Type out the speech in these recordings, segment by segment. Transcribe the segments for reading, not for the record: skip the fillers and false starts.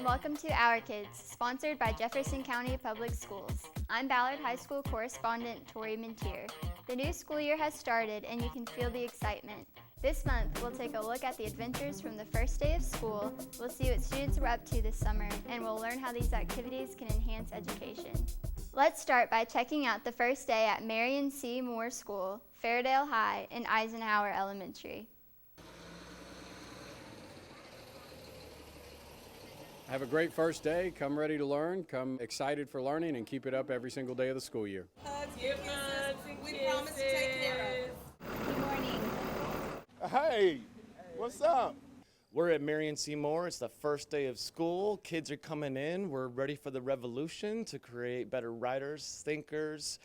and welcome to Our Kids, sponsored by Jefferson County Public Schools. I'm Ballard High School correspondent Tori Minteer. The new school year has started and you can feel the excitement. This month, we'll take a look at the adventures from the first day of school, we'll see what students were up to this summer, and we'll learn how these activities can enhance education. Let's start by checking out the first day at Marion C. Moore School, Fairdale High, and Eisenhower Elementary. Have a great first day. Come ready to learn. Come excited for learning and keep it up every single day of the school year. We promise to take care of. Good morning. Hey, what's up? We're at Marion C. Moore. It's the first day of school. Kids are coming in. We're ready for the revolution to create better writers, thinkers,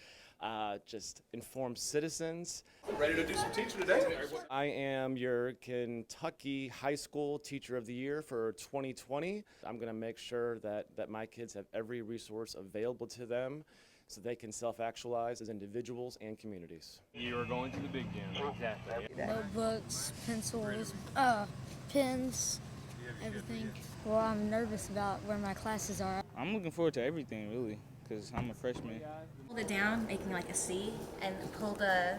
just informed citizens. Ready to do some teaching today? I am your Kentucky High School Teacher of the Year for 2020. I'm going to make sure that my kids have every resource available to them so they can self-actualize as individuals and communities. You are going to the big game. Exactly. Notebooks, pencils, pens, everything. Well, I'm nervous about where my classes are. I'm looking forward to everything, really, because I'm a freshman. Hold it down, making like a C, and pull the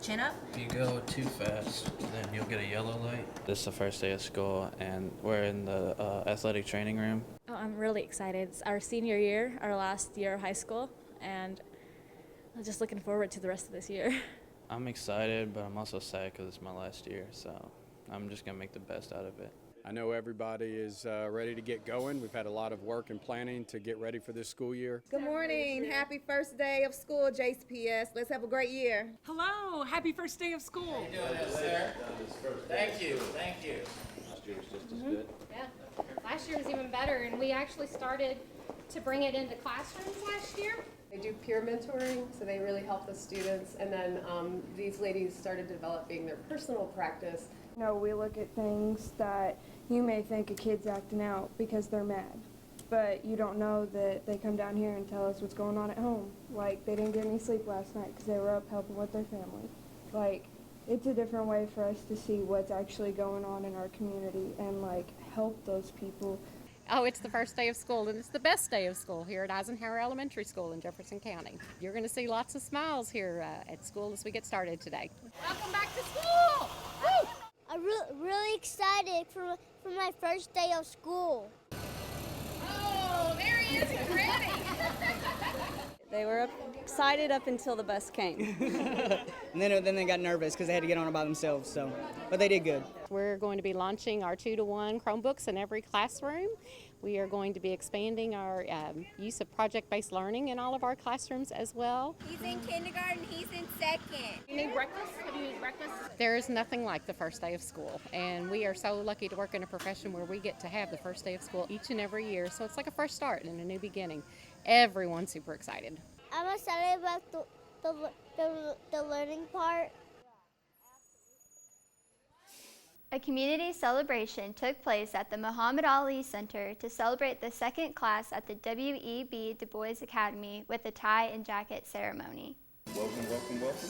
chin up. If you go too fast, then you'll get a yellow light. This is the first day of school, and we're in the athletic training room. Oh, I'm really excited. It's our senior year, our last year of high school, and I'm just looking forward to the rest of this year. I'm excited, but I'm also sad because it's my last year, so I'm just going to make the best out of it. I know everybody is ready to get going. We've had a lot of work and planning to get ready for this school year. Good morning. Happy first day of school, JCPS. Let's have a great year. Hello. Happy first day of school. How you doing, Esther? Thank you. Thank you. Last year was just as good. Yeah. Last year was even better, and we actually started to bring it into classrooms last year. They do peer mentoring, so they really help the students, and then these ladies started developing their personal practice. You know, we look at things that you may think a kid's acting out because they're mad, but you don't know that they come down here and tell us what's going on at home. Like, they didn't get any sleep last night because they were up helping with their family. Like, it's a different way for us to see what's actually going on in our community and, like, help those people. Oh, it's the first day of school, and it's the best day of school here at Eisenhower Elementary School in Jefferson County. You're going to see lots of smiles here at school as we get started today. Welcome back to school! Woo! I'm really excited for my first day of school. Oh, there he is, he's ready! They were excited up until the bus came. and then they got nervous because they had to get on it by themselves, but they did good. We're going to be launching our 2-to-1 Chromebooks in every classroom. We are going to be expanding our use of project-based learning in all of our classrooms as well. He's in kindergarten, he's in second. You need breakfast? Have you eaten breakfast? There is nothing like the first day of school, and we are so lucky to work in a profession where we get to have the first day of school each and every year, so it's like a fresh start and a new beginning. Everyone's super excited. I'm excited about the learning part. A community celebration took place at the Muhammad Ali Center to celebrate the second class at the W.E.B. Du Bois Academy with a tie and jacket ceremony. Welcome, welcome, welcome.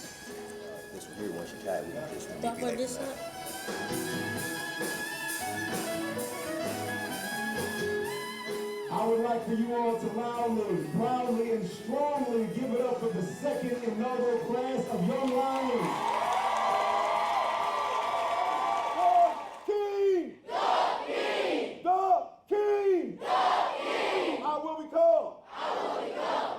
This one here, once you tie, we can just Don't put this up. I would like for you all to loudly, proudly, and strongly give it up for the second inaugural class of Young Lions.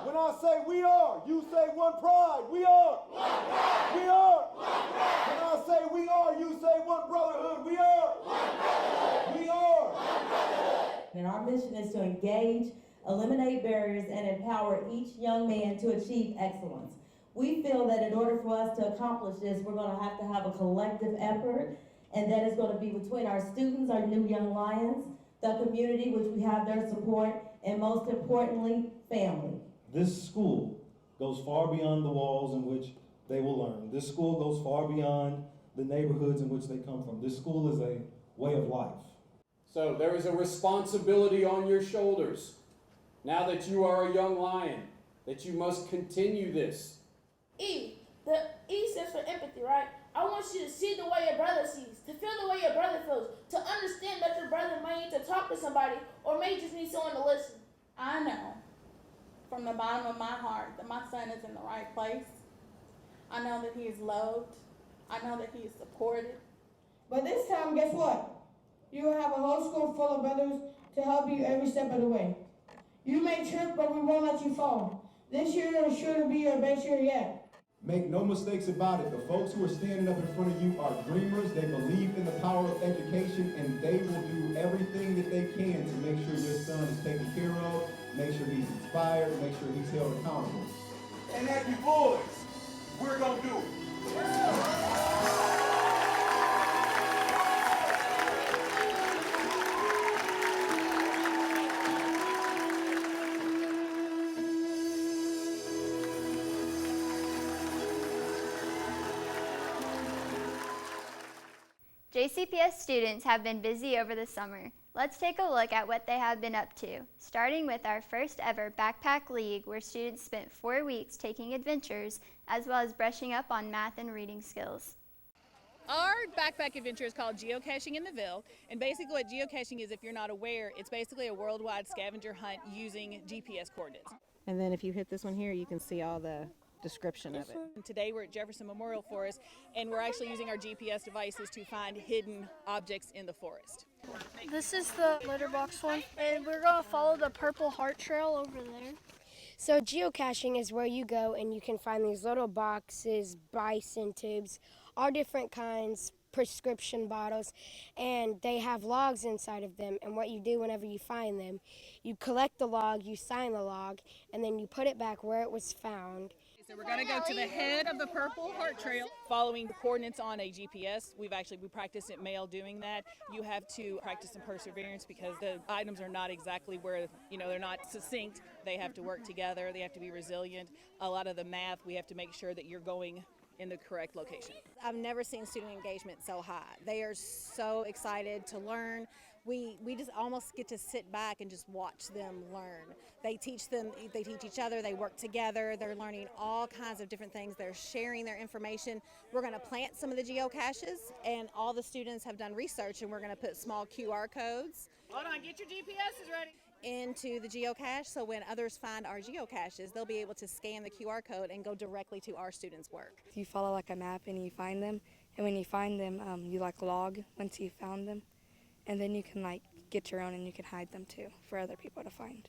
When I say we are, you say one pride. We are. One pride. We are. One pride. When I say we are, you say one brotherhood. We are. One brotherhood. We are. One brotherhood. And our mission is to engage, eliminate barriers, and empower each young man to achieve excellence. We feel that in order for us to accomplish this, we're going to have a collective effort, and that is going to be between our students, our new Young Lions, the community, which we have their support, and most importantly, family. This school goes far beyond the walls in which they will learn. This school goes far beyond the neighborhoods in which they come from. This school is a way of life. So there is a responsibility on your shoulders, now that you are a young lion, that you must continue this. E stands for empathy, right? I want you to see the way your brother sees, to feel the way your brother feels, to understand that your brother might need to talk to somebody or may just need someone to listen. I know from the bottom of my heart that my son is in the right place. I know that he is loved. I know that he is supported. But this time, guess what? You will have a whole school full of brothers to help you every step of the way. You may trip, but we won't let you fall. This year is sure to be your best year yet. Make no mistakes about it. The folks who are standing up in front of you are dreamers. They believe in the power of education, and they will do everything that they can to make sure your son is taken care of, make sure he's inspired, make sure he's held accountable. And at you boys, we're gonna do it. JCPS students have been busy over the summer. Let's take a look at what they have been up to, starting with our first ever Backpack League, where students spent 4 weeks taking adventures, as well as brushing up on math and reading skills. Our backpack adventure is called Geocaching in the Ville, and basically what geocaching is, if you're not aware, it's basically a worldwide scavenger hunt using GPS coordinates. And then if you hit this one here, you can see all the description of it. Today we're at Jefferson Memorial Forest, and we're actually using our GPS devices to find hidden objects in the forest. This is the litter box one, and we're going to follow the purple heart trail over there. So geocaching is where you go and you can find these little boxes, bison tubes, all different kinds, prescription bottles, and they have logs inside of them. And what you do whenever you find them, you collect the log, you sign the log, and then you put it back where it was found. So we're going to go to the head of the Purple Heart Trail, following the coordinates on a GPS. We practiced at Mail doing that. You have to practice some perseverance because the items are not exactly where, they're not succinct. They have to work together. They have to be resilient. A lot of the math, we have to make sure that you're going in the correct location. I've never seen student engagement so high. They are so excited to learn. We just almost get to sit back and just watch them learn. They teach each other, they work together, they're learning all kinds of different things. They're sharing their information. We're going to plant some of the geocaches, and all the students have done research, and we're going to put small QR codes. Hold on, get your GPSs ready. Into the geocache, so when others find our geocaches, they'll be able to scan the QR code and go directly to our students' work. You follow like a map and you find them, and when you find them, you log once you found them, and then you can get your own and you can hide them too for other people to find.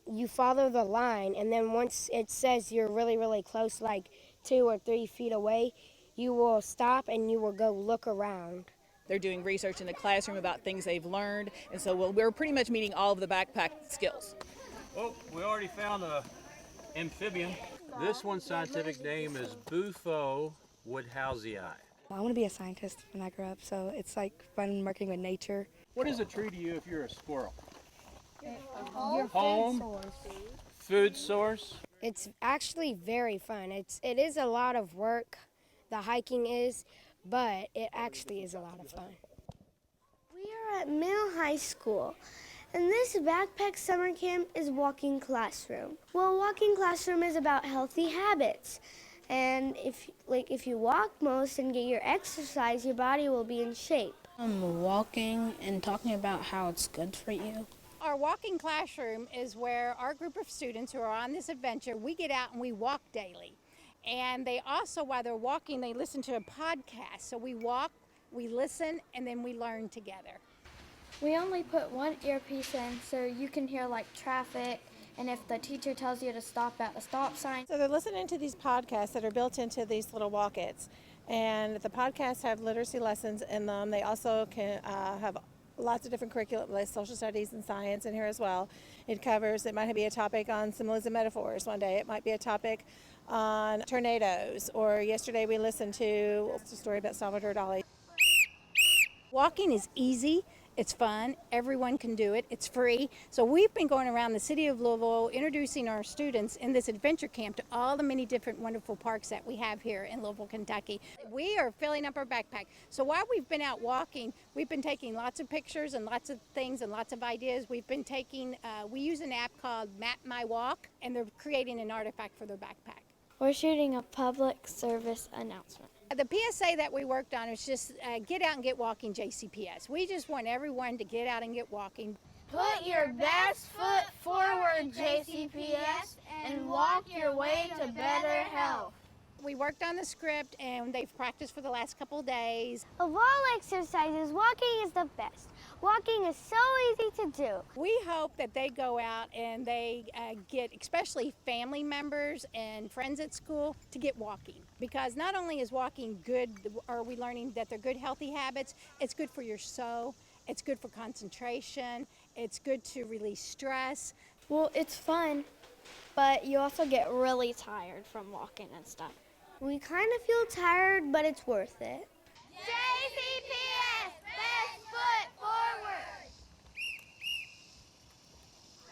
You follow the line, and then once it says you're really, really close, like 2 or 3 feet away, you will stop and you will go look around. They're doing research in the classroom about things they've learned, and so we're pretty much meeting all of the backpack skills. Oh, we already found an amphibian. This one's scientific name is Bufo woodhousii. I want to be a scientist when I grow up, so it's fun working with nature. What is a tree to you if you're a squirrel? Your home, food source. It's actually very fun. It is a lot of work, the hiking is, but it actually is a lot of fun. We are at Mill High School, and this backpack summer camp is Walking Classroom. Well, Walking Classroom is about healthy habits, and if you walk most and get your exercise, your body will be in shape. Walking and talking about how it's good for you. Our walking classroom is where our group of students who are on this adventure, we get out and we walk daily. And they also, while they're walking, they listen to a podcast. So we walk, we listen, and then we learn together. We only put one earpiece in so you can hear traffic, and if the teacher tells you to stop at a stop sign. So they're listening to these podcasts that are built into these little walk-its. And the podcasts have literacy lessons in them. They also can have lots of different curriculum, like social studies and science in here as well. It might be a topic on symbols and metaphors one day. It might be a topic on tornadoes, or yesterday we listened to a story about Salvador Dali. Walking is easy, it's fun, everyone can do it, it's free. So we've been going around the city of Louisville introducing our students in this adventure camp to all the many different wonderful parks that we have here in Louisville, Kentucky. We are filling up our backpack. So while we've been out walking, we've been taking lots of pictures and lots of things and lots of ideas. We've been taking, we use an app called Map My Walk, and they're creating an artifact for their backpack. We're shooting a public service announcement. The PSA that we worked on is just get out and get walking JCPS. We just want everyone to get out and get walking. Put your best foot forward, JCPS, and walk your way to better health. We worked on the script and they've practiced for the last couple of days. Of all exercises, walking is the best. Walking is so easy to do. We hope that they go out and they get, especially family members and friends at school, to get walking. Because not only is walking good, are we learning that they're good healthy habits, it's good for your soul, it's good for concentration, it's good to release stress. Well, it's fun, but you also get really tired from walking and stuff. We kind of feel tired, but it's worth it. JCPS, best foot forward.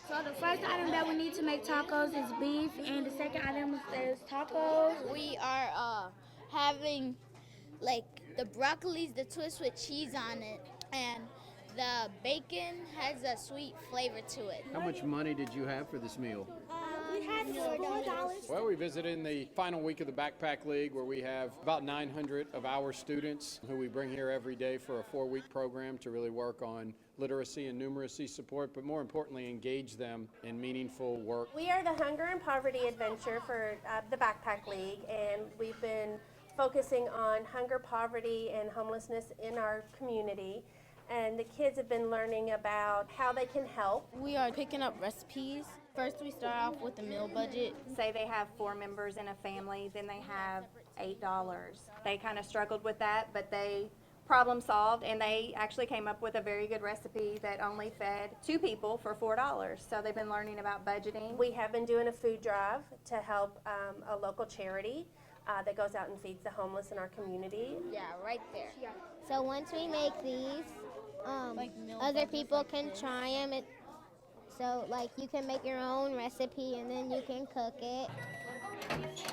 So the first item that we need to make tacos is beef, and the second item is tacos. We are having like the broccolis, the twist with cheese on it, and the bacon has a sweet flavor to it. How much money did you have for this meal? We had $4. Well, we visited in the final week of the Backpack League, where we have about 900 of our students who we bring here every day for a 4-week program to really work on literacy and numeracy support, but more importantly, engage them in meaningful work. We are the Hunger and Poverty Adventure for the Backpack League, and we've been focusing on hunger, poverty, and homelessness in our community. And the kids have been learning about how they can help. We are picking up recipes. First, we start off with the meal budget. Say they have 4 members in a family, then they have $8. They kind of struggled with that, but they problem solved, and they actually came up with a very good recipe that only fed 2 people for $4. So they've been learning about budgeting. We have been doing a food drive to help a local charity that goes out and feeds the homeless in our community. Yeah, right there. So once we make these, other people can try them. So like you can make your own recipe and then you can cook it.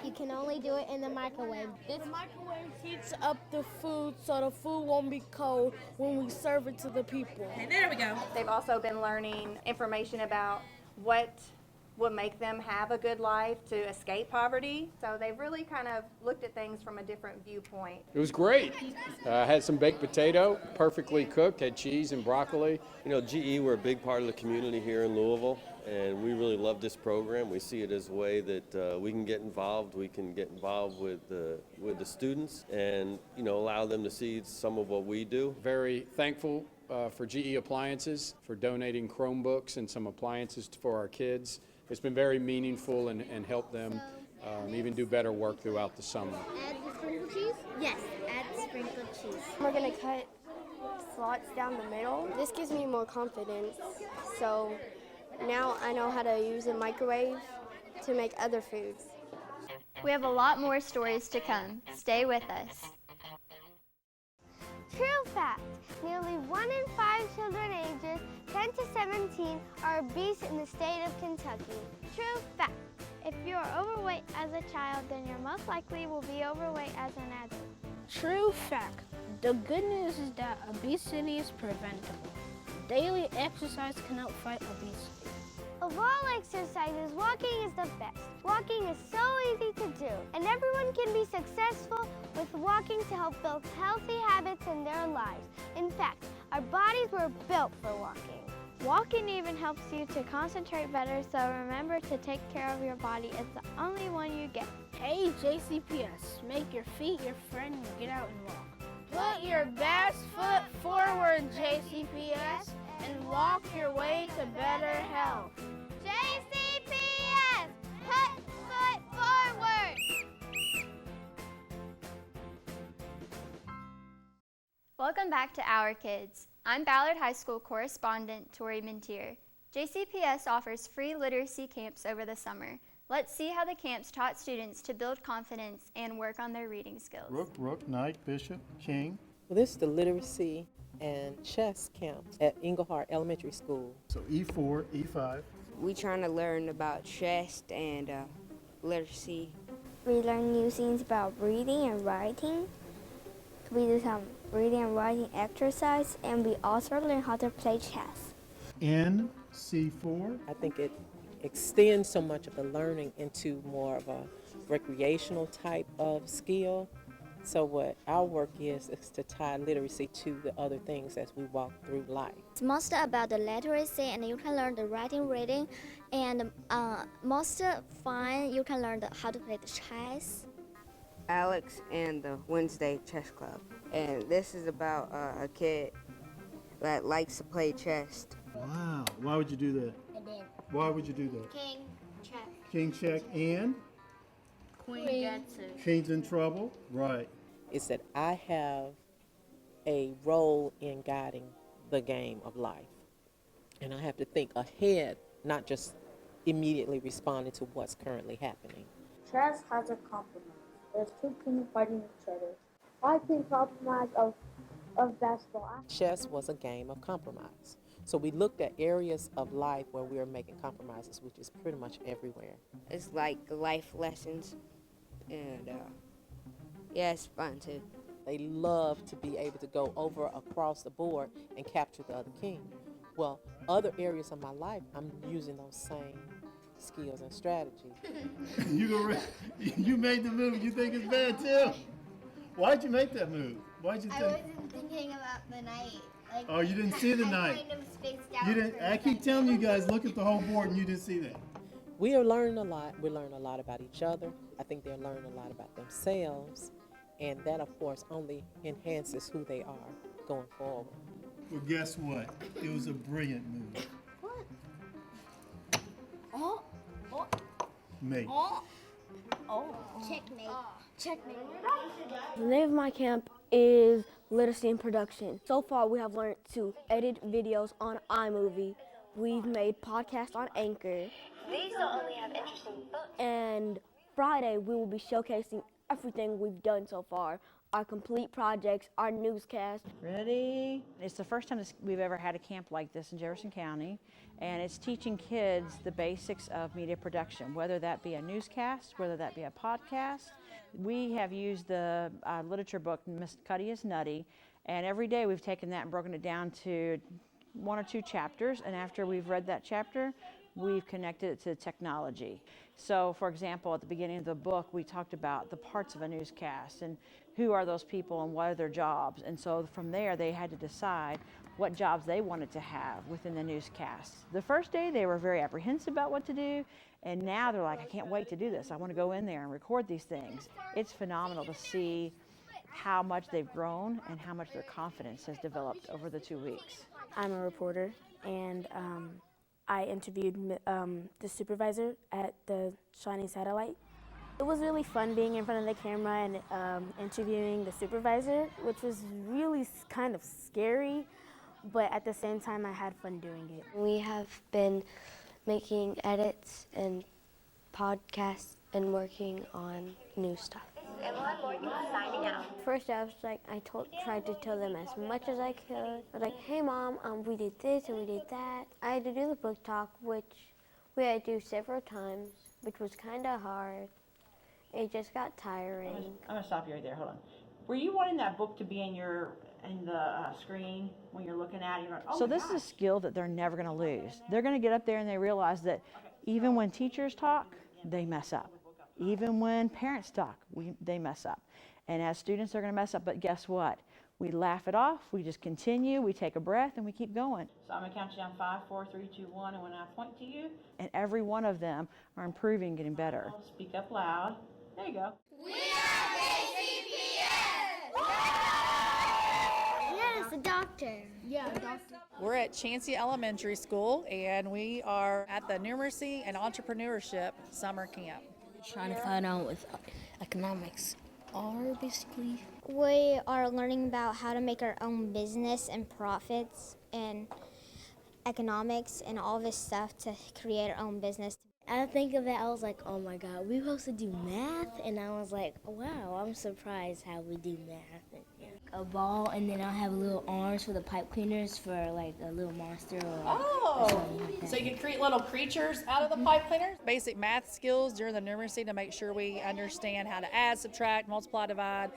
You can only do it in the microwave. The microwave heats up the food so the food won't be cold when we serve it to the people. Okay, there we go. They've also been learning information about what will make them have a good life to escape poverty. So they've really kind of looked at things from a different viewpoint. It was great. Had some baked potato, perfectly cooked, had cheese and broccoli. You know, GE, we're a big part of the community here in Louisville, and we really love this program. We see it as a way that we can get involved. We can get involved with the students and, you know, allow them to see some of what we do. Very thankful for GE Appliances for donating Chromebooks and some appliances for our kids. It's been very meaningful and helped them even do better work throughout the summer. Add the sprinkled cheese? Yes, add the sprinkled cheese. We're going to cut slots down the middle. This gives me more confidence. So now I know how to use a microwave to make other foods. We have a lot more stories to come. Stay with us. True fact, nearly 1 in 5 children ages 10 to 17 are obese in the state of Kentucky. True fact, if you are overweight as a child, then you're most likely will be overweight as an adult. True fact. The good news is that obesity is preventable. Daily exercise can help fight obesity. Of all exercises, walking is the best. Walking is so easy to do, and everyone can be successful with walking to help build healthy habits in their lives. In fact, our bodies were built for walking. Walking even helps you to concentrate better, so remember to take care of your body. It's the only one you get. Hey, JCPS, make your feet your friend and get out and walk. Put your best foot forward, JCPS, and walk your way to better health. JCPS, put foot forward. Welcome back to Our Kids. I'm Ballard High School correspondent Tori Minteer. JCPS offers free literacy camps over the summer. Let's see how the camps taught students to build confidence and work on their reading skills. Rook, Knight, Bishop, King. Well, this is the literacy and chess camp at Englehart Elementary School. So E4, E5. We trying to learn about chess and literacy. We learn new things about reading and writing. We do some reading and writing exercise, and we also learn how to play chess. N, C4. I think it extends so much of the learning into more of a recreational type of skill So what our work is to tie literacy to the other things as we walk through life. It's mostly about the literacy, and you can learn the writing, reading, and most fun, you can learn how to play the chess. Alex and the Wednesday Chess Club. And this is about a kid that likes to play chess. Wow. Why would you do that? I did. Why would you do that? King, check. King check and Queen gets it. King's in trouble. Right. Is that I have a role in guiding the game of life. And I have to think ahead, not just immediately responding to what's currently happening. Chess has a compromise. There's two kings fighting each other. I think compromise of basketball. Chess was a game of compromise. So we looked at areas of life where we are making compromises, which is pretty much everywhere. It's like life lessons, and yeah, it's fun too. They love to be able to go over across the board and capture the other king. Well, other areas of my life, I'm using those same skills and strategies. You made the move. You think it's bad too? Why'd you make that move? Why'd you think? I wasn't thinking about the night. Like, Oh, you didn't see the night. I kind of spaced out. You didn't. I keep telling you guys, look at the whole board, and you didn't see that. We are learning a lot. We're learning a lot about each other. I think they're learning a lot about themselves. And that, of course, only enhances who they are going forward. Well, guess what? It was a brilliant move. What? Oh. Oh. Mate. Oh. Oh. Checkmate. Checkmate. The name of my camp is Literacy and Production. So far, we have learned to edit videos on iMovie. We've made podcasts on Anchor. These don't only have interesting books. And Friday, we will be showcasing everything we've done so far. Our complete projects, our newscast. Ready? It's the first time we've ever had a camp like this in Jefferson County, and it's teaching kids the basics of media production, whether that be a newscast, whether that be a podcast. We have used the literature book, Miss Cuddy is Nutty, and every day we've taken that and broken it down to 1 or 2 chapters, and after we've read that chapter, we've connected it to technology. So, for example, at the beginning of the book, we talked about the parts of a newscast and who are those people and what are their jobs. And so from there, they had to decide what jobs they wanted to have within the newscast. The first day, they were very apprehensive about what to do, and now they're like, I can't wait to do this. I want to go in there and record these things. It's phenomenal to see how much they've grown and how much their confidence has developed over the 2 weeks. I'm a reporter, and I interviewed the supervisor at the Shining Satellite. It was really fun being in front of the camera and interviewing the supervisor, which was really kind of scary, but at the same time I had fun doing it. We have been making edits and podcasts and working on new stuff. Emma Morgan signing out. First I was like, tried to tell them as much as I could. I was like, hey Mom, we did this and we did that. I had to do the book talk, which we had to do several times, which was kind of hard. It just got tiring. I'm gonna stop you right there, hold on. Were you wanting that book to be in the screen when you're looking at it? So this is a skill that they're never gonna lose. They're gonna get up there and they realize that even when teachers talk, they mess up. Even when parents talk, they mess up. And as students, they're gonna mess up, but guess what? We laugh it off, we just continue, we take a breath, and we keep going. So I'm gonna count you down 5, 4, 3, 2, 1, and when I point to you, and every one of them are improving, getting better. Speak up loud. There you go. We are JCPS! Yes, a doctor. Yeah, a doctor. We're at Chancey Elementary School, and we are at the Numeracy and Entrepreneurship Summer Camp. Trying to find out what economics are, basically. We are learning about how to make our own business and profits and economics and all this stuff to create our own business. I think of it, I was like, oh my God, we supposed to do math? And I was like, wow, I'm surprised how we do math. And, yeah. A ball, and then I'll have little arms for the pipe cleaners for like a little monster or something like that. So you can create little creatures out of the pipe cleaners? Basic math skills during the numeracy to make sure we understand how to add, subtract, multiply, divide.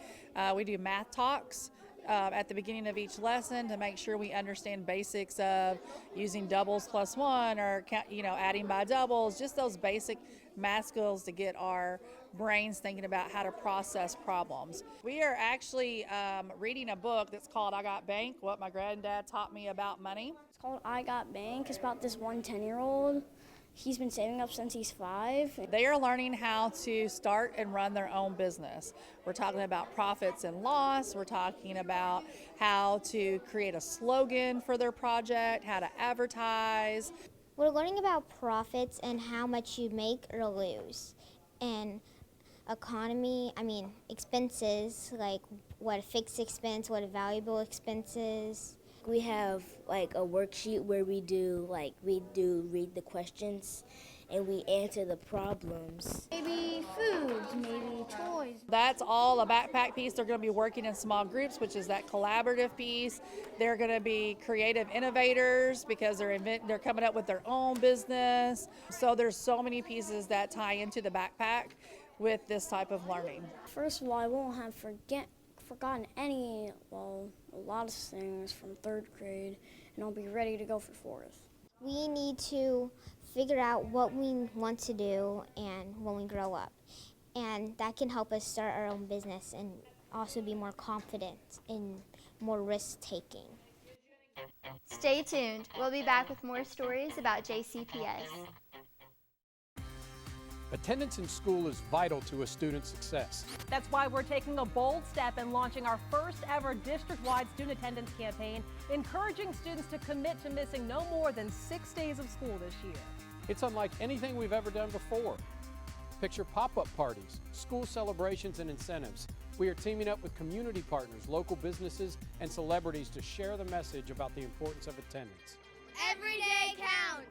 We do math talks at the beginning of each lesson to make sure we understand basics of using doubles plus one, or adding by doubles, just those basic math skills to get our brains thinking about how to process problems. We are actually reading a book that's called I Got Bank, What My Granddad Taught Me About Money. It's called I Got Bank. It's about this one 10-year-old. He's been saving up since he's 5. They are learning how to start and run their own business. We're talking about profits and loss. We're talking about how to create a slogan for their project, how to advertise. We're learning about profits and how much you make or lose, and expenses, like what a fixed expense, what a valuable expense is. We have like a worksheet where we read the questions and we answer the problems. Maybe foods, maybe toys. That's all a backpack piece. They're going to be working in small groups, which is that collaborative piece. They're going to be creative innovators because they're coming up with their own business. So there's so many pieces that tie into the backpack with this type of learning. First of all, I won't have forgotten a lot of things from 3rd grade, and I'll be ready to go for 4th. We need to figure out what we want to do and when we grow up, and that can help us start our own business and also be more confident and more risk-taking. Stay tuned. We'll be back with more stories about JCPS. Attendance in school is vital to a student's success. That's why we're taking a bold step and launching our first ever district-wide student attendance campaign, encouraging students to commit to missing no more than 6 days of school this year. It's unlike anything we've ever done before. Picture pop-up parties, school celebrations, and incentives. We are teaming up with community partners, local businesses, and celebrities to share the message about the importance of attendance. Every day counts.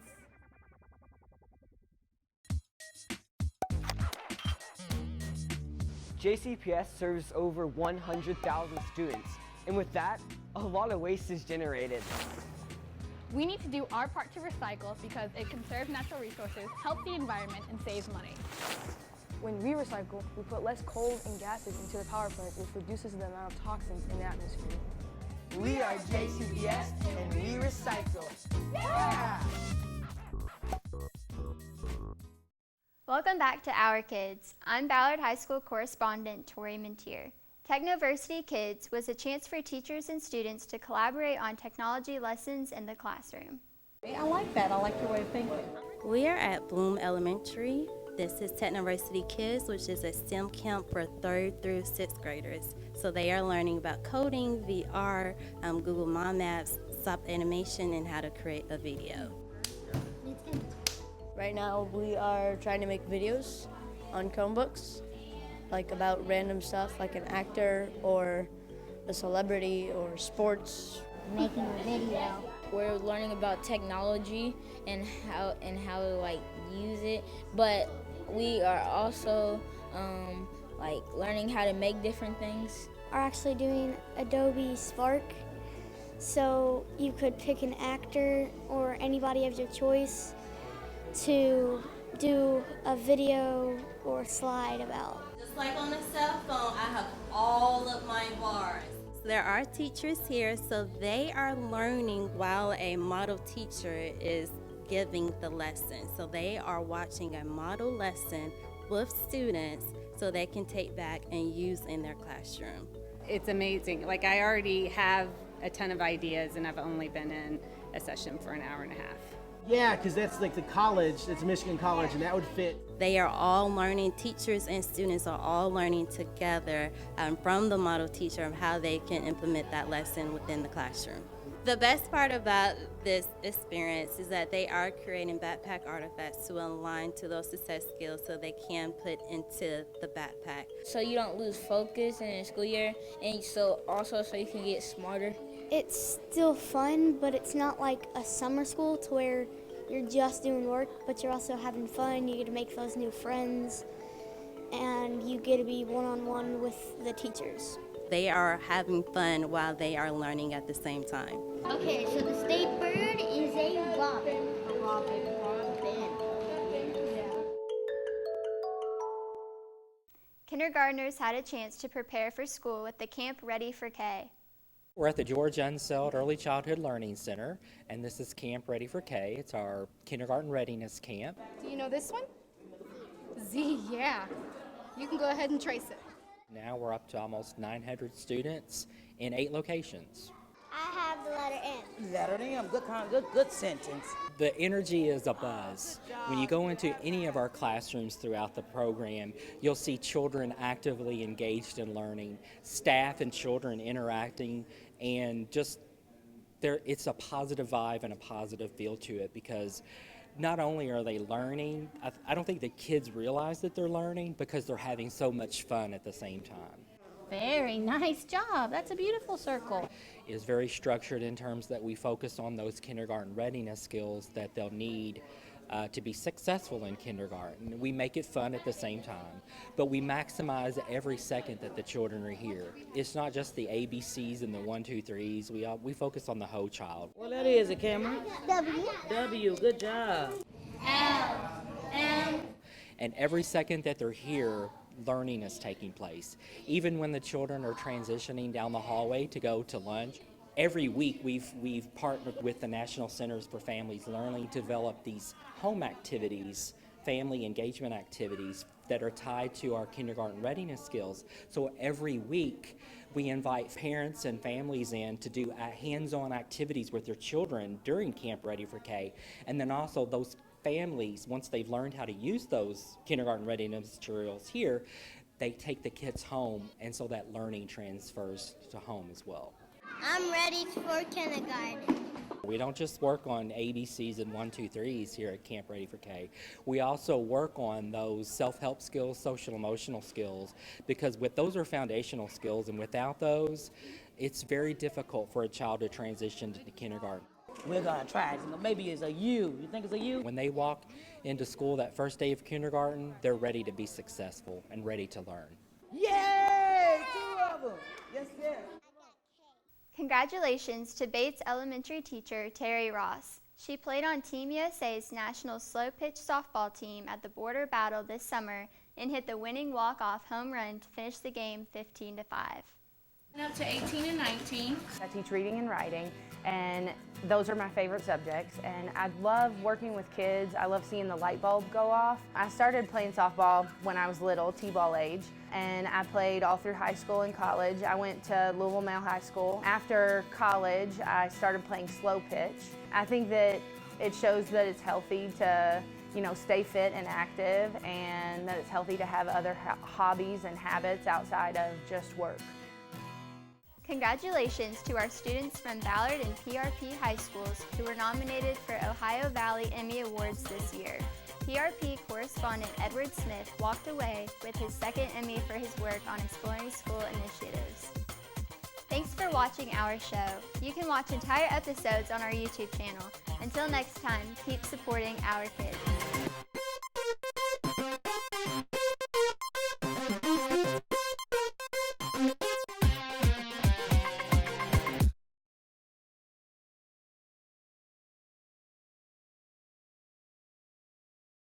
JCPS serves over 100,000 students, and with that, a lot of waste is generated. We need to do our part to recycle because it conserves natural resources, helps the environment, and saves money. When we recycle, we put less coal and gases into the power plant, which reduces the amount of toxins in the atmosphere. We are JCPS, and we recycle. Yeah! Welcome back to Our Kids. I'm Ballard High School correspondent Tori Minteer. Technoversity Kids was a chance for teachers and students to collaborate on technology lessons in the classroom. I like that. I like your way of thinking. We are at Bloom Elementary. This is Technoversity Kids, which is a STEM camp for 3rd through 6th graders. So they are learning about coding, VR, Google Mind Maps, stop animation, and how to create a video. Right now we are trying to make videos on Chromebooks, like about random stuff, like an actor or a celebrity or sports. Making a video. We're learning about technology and how to use it, but we are also learning how to make different things. Are actually doing Adobe Spark, so you could pick an actor or anybody of your choice to do a video or slide about. Just like on a cell phone, I have all of my bars. There are teachers here, so they are learning while a model teacher is giving the lesson. So they are watching a model lesson with students so they can take back and use in their classroom. It's amazing. Like, I already have a ton of ideas and I've only been in a session for an hour and a half. Yeah, because that's like the college, it's Michigan College, and that would fit. They are all learning, teachers and students are all learning together from the model teacher of how they can implement that lesson within the classroom. The best part about this experience is that they are creating backpack artifacts to align to those success skills so they can put into the backpack. So you don't lose focus in the school year, and so you can get smarter. It's still fun, but it's not like a summer school to where you're just doing work, but you're also having fun. You get to make those new friends, and you get to be one-on-one with the teachers. They are having fun while they are learning at the same time. Okay, so the state bird is a robin. Kindergartners had a chance to prepare for school with the Camp Ready for K. We're at the George Unseld Early Childhood Learning Center, and this is Camp Ready for K. It's our kindergarten readiness camp. Do you know this one? Z, yeah. You can go ahead and trace it. Now we're up to almost 900 students in 8 locations. I have the letter M. Letter M, good sentence. The energy is a buzz. When you go into any of our classrooms throughout the program, you'll see children actively engaged in learning, staff and children interacting, and just it's a positive vibe and a positive feel to it, because not only are they learning, I don't think the kids realize that they're learning because they're having so much fun at the same time. Very nice job. That's a beautiful circle. It is very structured in terms that we focus on those kindergarten readiness skills that they'll need to be successful in kindergarten. We make it fun at the same time, but we maximize every second that the children are here. It's not just the ABCs and the 1, 2, 3s. We focus on the whole child. Well, that is it, Cameron. W. W, good job. L, M. And every second that they're here, learning is taking place. Even when the children are transitioning down the hallway to go to lunch, every week we've partnered with the National Centers for Families Learning to develop these home activities, family engagement activities that are tied to our kindergarten readiness skills. So every week we invite parents and families in to do hands-on activities with their children during Camp Ready for K, and then also those families, once they've learned how to use those kindergarten readiness materials here, they take the kids home, and so that learning transfers to home as well. I'm ready for kindergarten. We don't just work on ABCs and 1, 2, 3s here at Camp Ready for K. We also work on those self-help skills, social emotional skills, because those are foundational skills, and without those, it's very difficult for a child to transition to the kindergarten. We're gonna try it. Maybe it's a U. You think it's a U? When they walk into school that first day of kindergarten, they're ready to be successful and ready to learn. Yay! 2 of them. Yes, yes. Congratulations to Bates Elementary teacher Terry Ross. She played on Team USA's national slow pitch softball team at the Border Battle this summer and hit the winning walk-off home run to finish the game 15-5. Up to 18 and 19. I teach reading and writing, and those are my favorite subjects, and I love working with kids. I love seeing the light bulb go off. I started playing softball when I was little, t-ball age, and I played all through high school and college. I went to Louisville Male High School. After college, I started playing slow pitch. I think that it shows that it's healthy to stay fit and active, and that it's healthy to have other hobbies and habits outside of just work. Congratulations to our students from Ballard and PRP high schools who were nominated for Ohio Valley Emmy Awards this year. PRP correspondent Edward Smith walked away with his second Emmy for his work on exploring school initiatives. Thanks for watching our show. You can watch entire episodes on our YouTube channel. Until next time, keep supporting our kids.